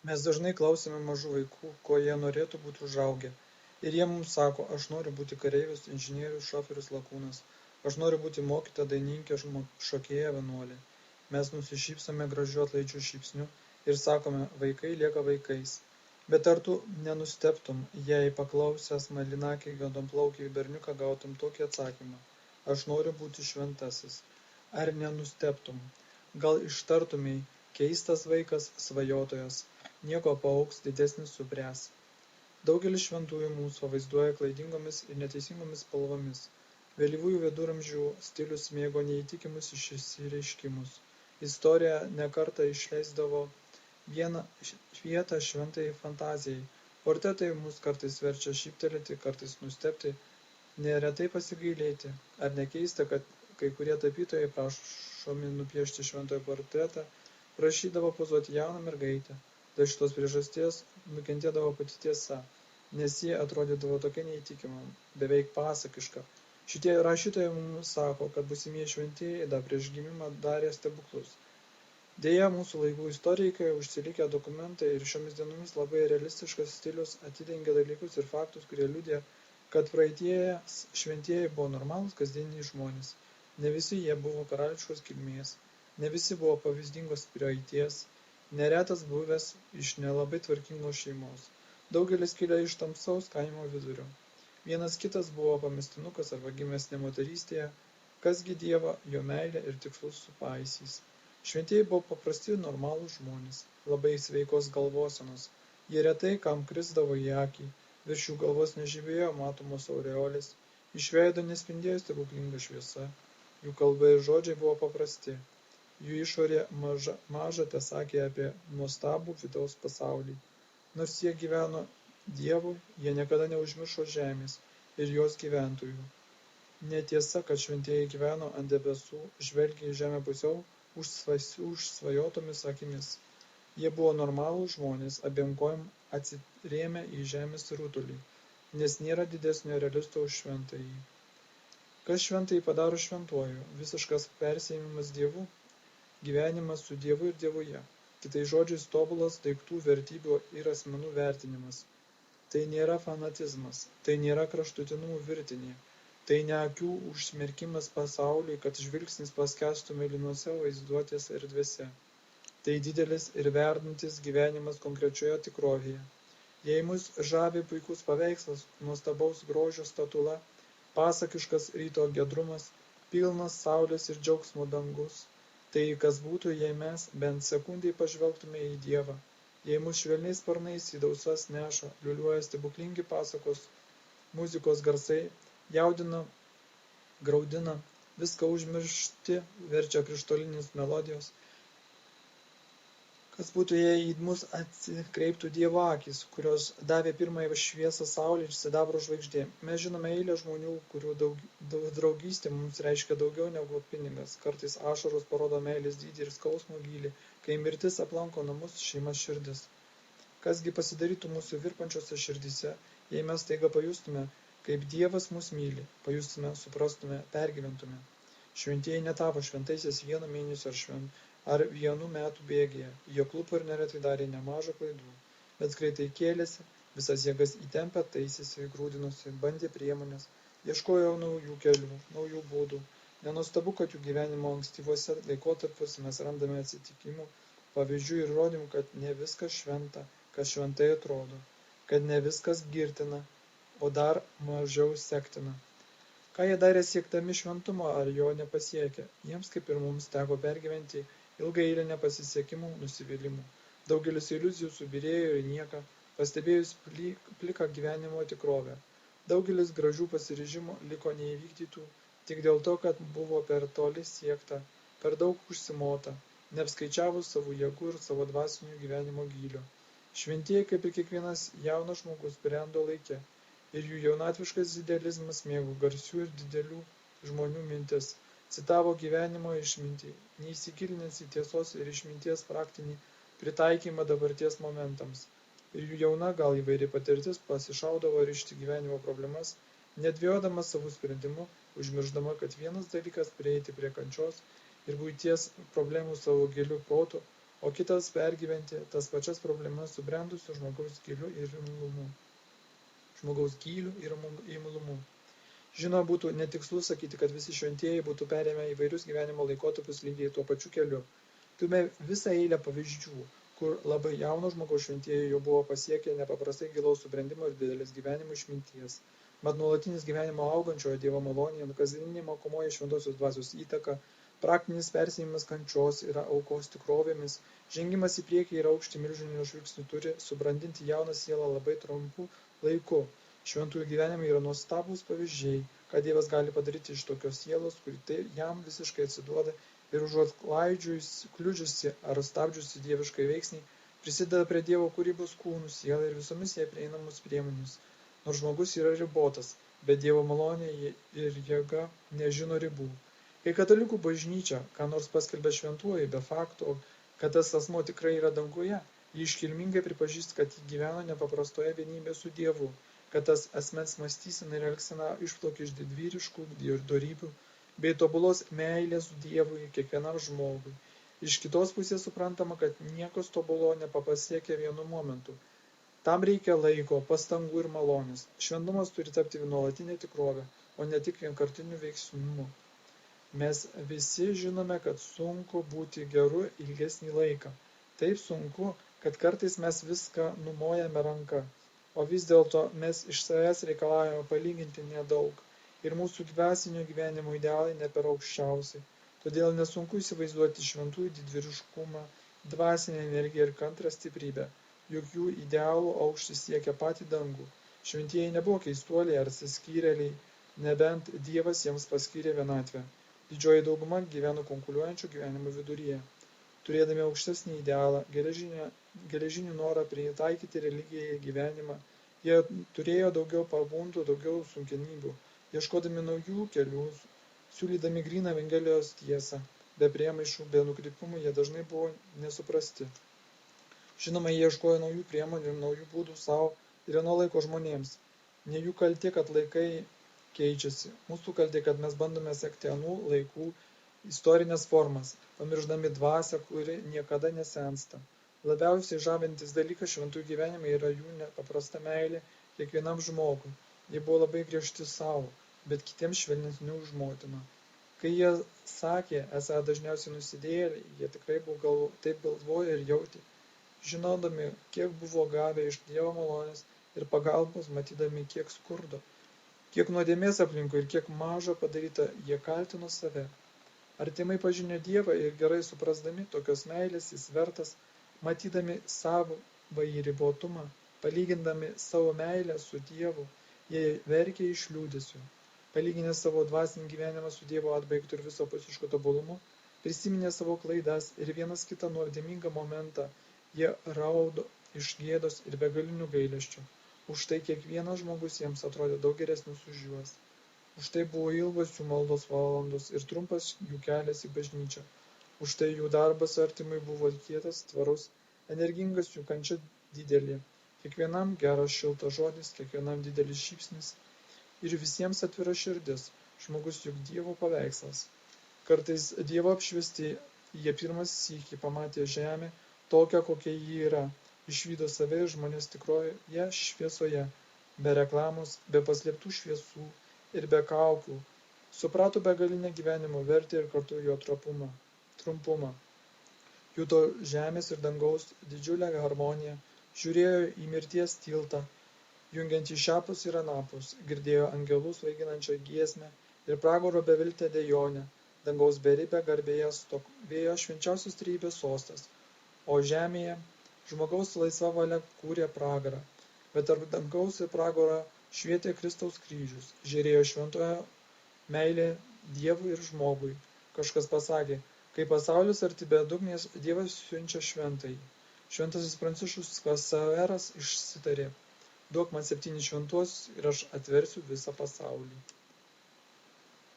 Mes dažnai klausome mažų vaikų, ko jie norėtų būti užaugę. Ir jie mums sako, aš noriu būti kareivis, inžinierius, šoferius, lakūnas. Aš noriu būti mokytoja, dainininkė, šokėja, vienuolė. Mes nusišypsome gražiu atlaidžiu šypsniu ir sakome, vaikai lieka vaikais. Bet ar tu nenustebtum, jei paklausęs malinakį juodaplaukį berniuką gautum tokį atsakymą? Aš noriu būti šventasis. Ar nenustebtum? Gal ištartumei, keistas vaikas, svajotojas, nieko paaugs, didesnis subręs. Daugelis šventųjų mūsų vaizduoja klaidingomis ir neteisingomis spalvomis. Vėlyvųjų viduramžių stilius mėgo neįtikimus išsireiškimus. Istorija nekartą išleisdavo vietą šventajai fantazijai. Portretai mus kartais verčia šyptelėti, kartais nustebti, neretai pasigailėti. Ar nekeista, kad kai kurie tapytojai prašomi nupiešti šventojo portretą, prašydavo pozuoti jauną mergaitę. Dėl šitos priežasties nukentėdavo pati tiesa, nes ji atrodydavo tokia neįtikima, beveik pasakiška. Šitie rašytojai mums sako, kad būsimieji šventieji dar prieš gimimą darė stebuklus. Deja, mūsų laikų istorikai užsilikę dokumentai ir šiomis dienomis labai realistiškas stilius atidengia dalykus ir faktus, kurie liudija, kad praeitie šventieji buvo normalūs kasdieniai žmonės. Ne visi jie buvo karališkos kilmės, ne visi buvo pavyzdingos praeities, neretas buvęs iš nelabai tvarkingos šeimos. Daugelis kilę iš tamsaus kaimo vidurio. Vienas kitas buvo pamestinukas arba gimęs nemoterystėje, kasgi Dievą, jo meilę ir tikslus supaisys. Šventieji buvo paprasti normalūs žmonės, labai sveikos galvosenos. Jie retai kam krisdavo į akį, virš jų galvos nežibėjo matomos aureolės, iš veido nespindėjo stebuklinga šviesa, jų kalba ir žodžiai buvo paprasti. Jų išorė maža tesakė apie nuostabų vidaus pasaulį. Nors jie gyveno Dievui, jie niekada neužmiršo žemės ir jos gyventojų. Netiesa, kad šventieji gyveno ant debesų, žvelgė į žemę pusiau užsvajotomis akimis. Jie buvo normalūs žmonės, abiem kojom atsirėmę į žemės rutulį, nes nėra didesnio realisto už šventąjį. Kas šventąjį padaro šventuoju? Visiškas persėjimas Dievu, gyvenimas su Dievu ir Dievuje. Kitais žodžiais tobulas daiktų, vertybių ir asmenų vertinimas. Tai nėra fanatizmas, tai nėra kraštutinumų virtinė, tai ne akių užsmerkimas pasauliui, kad žvilgsnis paskęstų mėlynose vaizduotės erdvėse. Tai didelis ir verdantis gyvenimas konkrečioje tikrovėje. Jei mus žavi puikus paveikslas, nuostabaus grožio statula, pasakiškas ryto giedrumas, pilnas saulės ir džiaugsmo dangus, tai kas būtų, jei mes bent sekundai pažvelgtume į Dievą, jei mus švelniais sparnais į dausas neša, liuliuoja stebuklingi pasakos, muzikos garsai, jaudina, graudina, viską užmiršti verčia krištolinės melodijos. Kas būtų, jei į mus atsikreiptų Dievo akys, kurios davė pirmąją šviesą saulė ir sidabro žvaigždė. Mes žinome eilę žmonių, kurių draugystė mums reiškia daugiau negu pinigas. Kartais ašaros parodo meilės dydį ir skausmo gylį, kai mirtis aplanko namus, šeimas, širdis. Kasgi pasidarytų mūsų virpančiose širdyse, jei mes taiga pajustume, kaip Dievas mus myli, pajustume, suprastume, pergyventume. Šventieji netapo šventaisiais vieno mėnesio ar vienų metų bėgyje. Jie klupo ir neretai darė nemažą klaidų, bet greitai kėlėsi, visas jėgas įtempė, taisėsi, grūdinosi, bandė priemonės, ieškojo naujų kelių, naujų būdų. Nenuostabu, kad jų gyvenimo ankstyvuose laikotarpiuose mes randame atsitikimų, pavyzdžių ir įrodymų, kad ne viskas šventa, kas šventai atrodo, kad ne viskas girtina, o dar mažiau sektina. Ką jie darė siekdami šventumo ar jo nepasiekė? Jiems, kaip ir mums, teko pergyventi ilgą eilę nepasisekimų, nusivylimų. Daugelis iliuzijų subyrėjo į nieką, pastebėjus pliką gyvenimo tikrovę. Daugelis gražių pasiryžimų liko neįvykdytų tik dėl to, kad buvo per toli siekta, per daug užsimota, neapskaičiavus savo jėgų ir savo dvasinio gyvenimo gylio. Šventieji, kaip ir kiekvienas jaunas žmogus, brendo laike, ir jų jaunatviškas idealizmas mėgo garsių ir didelių žmonių mintis, citavo gyvenimo išmintį, neįsigilinęs į tiesos ir išminties praktinį pritaikymą dabarties momentams. Ir jų jauna, gal įvairi patirtis pasišaudavo rišti gyvenimo problemas, nedvejodama savo sprendimu, užmirždama, kad vienas dalykas prieiti prie kančios ir buities problemų savo giliu protu, o kitas pergyventi tas pačias problemas subrendusio žmogaus gyliu ir imlumu. Žinoma, būtų netikslu sakyti, kad visi šventieji būtų perėmę įvairius gyvenimo laikotarpius lygiai tuo pačiu keliu. Turime visą eilę pavyzdžių, kur labai jauno žmogaus šventieji jau buvo pasiekę nepaprastai gilaus subrendimo ir didelės gyvenimo išminties. Mat nuolatinis gyvenimo augančiojo Dievo malonėje, kasdieninė mokomoji šventosios dvasios įtaka, praktinis persiėjimas kančios ir aukos tikrovėmis, žengimas į priekį ir aukštį milžinio žvilgsnių turi subrandinti jauną sielą labai trumpu laiku. Šventųjų gyvenimai yra nuostabūs pavyzdžiai, ką Dievas gali padaryti iš tokios sielos, kuri tai jam visiškai atsiduoda ir užuot kliudžiusi ar stabdžiusi dieviškai veiksnį, prisideda prie Dievo kūrybos kūnų, sielą ir visomis jai prieinamus priemonės. Nors žmogus yra ribotas, bet Dievo malonė ir jėga nežino ribų. Kai katalikų bažnyčia, ką nors paskelbia šventuoju be fakto, kad tas asmuo tikrai yra danguje, ji iškilmingai pripažįsta, kad ji gyvena nepaprastoje vienybėje su Dievu, kad tas asmens mąstysena ir elgsena išplaukia iš didvyriškų dorybių bei tobulos meilės Dievui kiekvienam žmogui. Iš kitos pusės suprantama, kad niekas tobulo nepapasiekia vienu momentu. Tam reikia laiko, pastangų ir malonės. Šventumas turi tapti nuolatinė tikrovė, o ne tik vienkartiniu veiksmu. Mes visi žinome, kad sunku būti geru ilgesnį laiką. Taip sunku, kad kartais mes viską numojame ranka. O vis dėlto mes iš savęs reikalavome palyginti nedaug ir mūsų dvasinio gyvenimo idealai ne per aukščiausiai. Todėl nesunku įsivaizduoti šventųjų didvyriškumą, dvasinę energiją ir kantrą stiprybę, juk jų idealų aukštis siekia patį dangų. Šventieji nebuvo keistuoliai ar atsiskyrėliai, nebent Dievas jiems paskyrė vienatvę. Didžioji dauguma gyveno konkuliuojančių gyvenimo viduryje. Turėdami aukštesnį idealą, geležinį norą pritaikyti religijai gyvenimą, jie turėjo daugiau pagundų, daugiau sunkenybių, ieškodami naujų kelių, siūlydami gryną Evangelijos tiesą, be priemaišų, be nukrypimų, jie dažnai buvo nesuprasti. Žinoma, jie ieškojo naujų priemonių ir naujų būdų savo ir ano laiko žmonėms. Ne jų kaltė, kad laikai keičiasi. Mūsų kaltė, kad mes bandome sekti anų laikų istorinės formas, pamiršdami dvasią, kuri niekada nesensta. Labiausiai žavintis dalykas šventųjų gyvenime yra jų nepaprasta meilė kiekvienam žmogui. Jie buvo labai griežti savo, bet kitiems švelnesni už motiną. Kai jie sakė, esą dažniausiai nusidėjėliai, jie tikrai taip galvojo ir jautė, žinodami, kiek buvo gavę iš Dievo malonės ir pagalbos, matydami, kiek skurdo, kiek nuodėmės aplinkui ir kiek mažo padaryta, jie kaltino save. Artimai pažinę Dievą ir gerai suprasdami tokios meilės jis vertas, matydami savąjį ribotumą, palygindami savo meilę su Dievu, jie verkė iš liūdesių. Palyginę savo dvasinį gyvenimą su Dievo atbaigtu ir visapusišku tobulumu, prisiminė savo klaidas ir vienas kitą nuodėmingą momentą, jie raudo iš gėdos ir begalinių gailesčių. Už tai kiekvienas žmogus jiems atrodė daug geresnis už juos. Už tai buvo ilgos jų maldos valandos ir trumpas jų kelias į bažnyčią. Už tai jų darbas artimai buvo kietas, tvarus, energingas jų kančia didelė. Kiekvienam geras šiltas žodis, kiekvienam didelis šypsnis ir visiems atvira širdis. Žmogus juk Dievo paveikslas. Kartais Dievo apšviesti jie pirmas sykį pamatė žemę, tokią, kokia ji yra. Išvydo save ir žmonės tikroje šviesoje, be reklamos, be paslėptų šviesų ir be kaukių, suprato begalinę gyvenimo vertę ir kartu jo trumpumą. Juto žemės ir dangaus didžiulę harmoniją, žiūrėjo į mirties tiltą, jungiantį šiapus ir anapus, girdėjo angelų svaiginančią giesmę ir pragaro beviltę dejonę, dangaus beribę garbėje stovėjo švenčiausios trejybės sostas, o žemėje žmogaus laisva valia kūrė pragarą, bet tarp dangaus ir pragaro švietė Kristaus kryžius, žėrėjo šventojo meilė Dievui ir žmogui. Kažkas pasakė, kai pasaulis arti bedugnės, Dievas siunčia šventąjį. Šventasis Pranciškus Ksaveras išsitarė, duok man 7 šventuosius ir aš atversiu visą pasaulį.